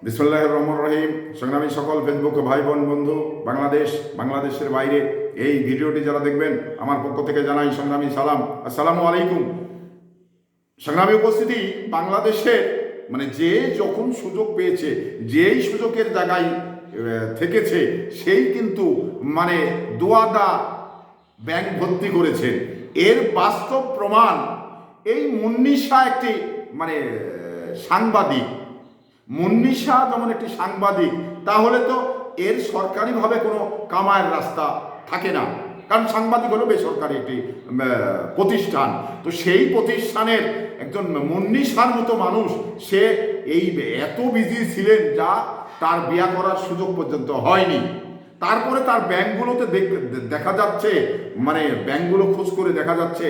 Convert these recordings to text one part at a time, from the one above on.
বিসমিল্লাহির রহমানির রহিম। সংগ্রামী সকল ফেসবুক ভাই বোন বন্ধু, বাংলাদেশের বাইরে এই ভিডিওটি যারা দেখবেন, আমার পক্ষ থেকে জানাই সংগ্রামী সালাম, আসসালামু আলাইকুম। সংগ্রামী উপস্থিতি, বাংলাদেশের যে যখন সুযোগ পেয়েছে, যেই সুযোগের জায়গায় থেকেছে, সেই কিন্তু দোয়াদা ব্যাংক ভর্তি করেছেন। এর বাস্তব প্রমাণ এই মুন্নিশা একটি সাংবাদিক। মুন্নিশা যেমন একটি সাংবাদিক, তাহলে তো এর সরকারিভাবে কোনো কামায়ের রাস্তা থাকে না, কারণ সাংবাদিক হলো বেসরকারি একটি প্রতিষ্ঠান। তো সেই প্রতিষ্ঠানের একজন মুন্নিশার মতো মানুষ, সে এই এত বিজি ছিলেন যা তার বিয়া করার সুযোগ পর্যন্ত হয়নি। তারপরে তার ব্যাংকগুলোতে দেখা যাচ্ছে, ব্যাংকগুলো খোঁজ করে দেখা যাচ্ছে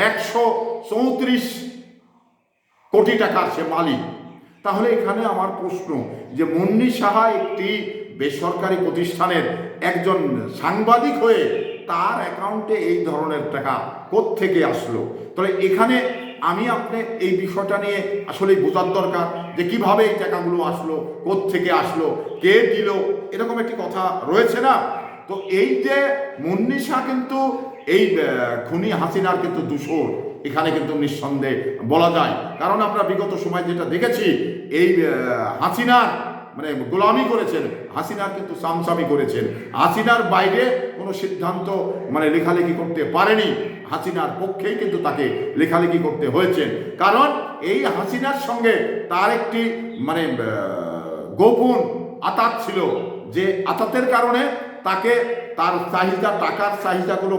134 কোটি টাকার সে মালিক। তাহলে এখানে আমার প্রশ্ন, যে মুন্নি সাহা একটি বেসরকারি প্রতিষ্ঠানের একজন সাংবাদিক হয়ে তার অ্যাকাউন্টে এই ধরনের টাকা কোত্থেকে আসলো? তাহলে এখানে আপনি এই বিষয়টা নিয়ে আসলে বোঝার দরকার, যে কিভাবে এই টাকাগুলো আসলো, কোত্থেকে আসলো, কে দিল, এরকম একটি কথা রয়েছে না? তো এই যে মুন্নি সাহা কিন্তু এই খুনি হাসিনার কিন্তু দূষর, এখানে কিন্তু নিঃসন্দেহে বলা যায়। কারণ আমরা বিগত সময় যেটা দেখেছি, এই হাসিনার গোলামি করেছেন, হাসিনার কিন্তু সামসামি করেছেন। হাসিনার বাইরে কোনো সিদ্ধান্ত লেখালেখি করতে পারেনি, হাসিনার পক্ষেই কিন্তু তাকে লেখালেখি করতে হয়েছে। কারণ এই হাসিনার সঙ্গে তার একটি গোপন আতাত ছিল, যে আতাতের কারণে তাকে তার চাহিদা, টাকার চাহিদাগুলো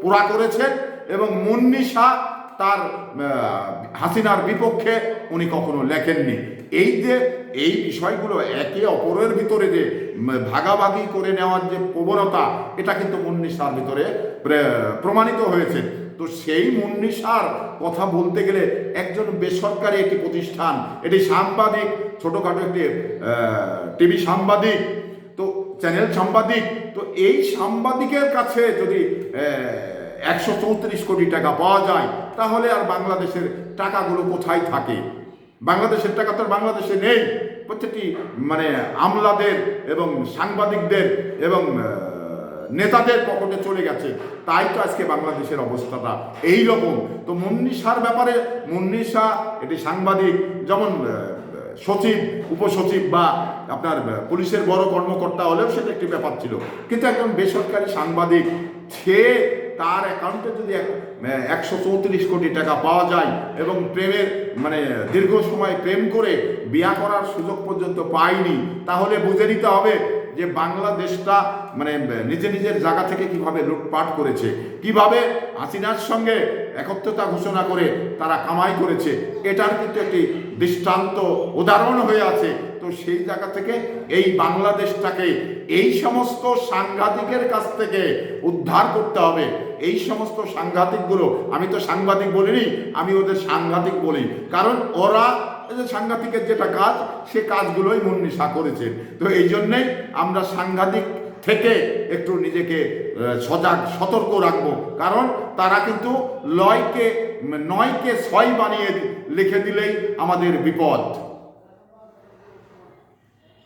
পুরা করেছেন। এবং মুন্নি সাহা তার হাসিনার বিপক্ষে উনি কখনো লেখেননি। এই বিষয়গুলো একে অপরের ভিতরে যে ভাগাভাগি করে নেওয়ার যে প্রবণতা, এটা কিন্তু মুন্নি সাহার ভিতরে প্রমাণিত হয়েছে। তো সেই মুন্নি সাহার কথা বলতে গেলে একজন বেসরকারি একটি প্রতিষ্ঠান, এটি সাংবাদিক, ছোটোখাটো একটি টিভি সাংবাদিক, তো চ্যানেল সাংবাদিক, তো এই সাংবাদিকের কাছে যদি 134 কোটি টাকা পাওয়া যায়, তাহলে আর বাংলাদেশের টাকাগুলো কোথায় থাকে? বাংলাদেশের টাকা তো বাংলাদেশে নেই, প্রত্যেকটি আমলাদের এবং সাংবাদিকদের এবং নেতাদের পকেটে চলে গেছে। তাই তো আজকে বাংলাদেশের অবস্থাটা এই রকম। তো মুন্নি সাহার ব্যাপারে, মুন্নি সাহা এটি সাংবাদিক, যেমন সচিব, উপসচিব বা আপনার পুলিশের বড় কর্মকর্তা হলেও সেটা একটি ব্যাপার ছিল, কিন্তু একজন বেসরকারি সাংবাদিক, সে তার অ্যাকাউন্টে যদি 134 কোটি টাকা পাওয়া যায় এবং প্রেমের দীর্ঘ সময় প্রেম করে বিয়া করার সুযোগ পর্যন্ত পায়নি, তাহলে বুঝে নিতে হবে যে বাংলাদেশটা নিজের জায়গা থেকে কিভাবে লুটপাট করেছে, কিভাবে হাসিনার সঙ্গে একত্রতা ঘোষণা করে তারা কামাই করেছে। এটার কিন্তু একটি দৃষ্টান্ত উদাহরণ হয়ে আছে। তো সেই জায়গা থেকে এই বাংলাদেশটাকে এই সমস্ত সাংঘাতিকের কাছ থেকে উদ্ধার করতে হবে। এই সমস্ত সাংঘাতিকগুলো, আমি তো সাংবাদিক বলিনি, আমি ওদের সাংঘাতিক বলি, কারণ ওরা সাংঘাতিকের যেটা কাজ, সে কাজগুলোই মুন্নি সাহা করেছে। তো এই জন্যেই আমরা সাংঘাতিক থেকে একটু নিজেকে সজাগ, সতর্ক রাখবো, কারণ তারা কিন্তু 9কে 6 বানিয়ে লিখে দিলেই আমাদের বিপদ।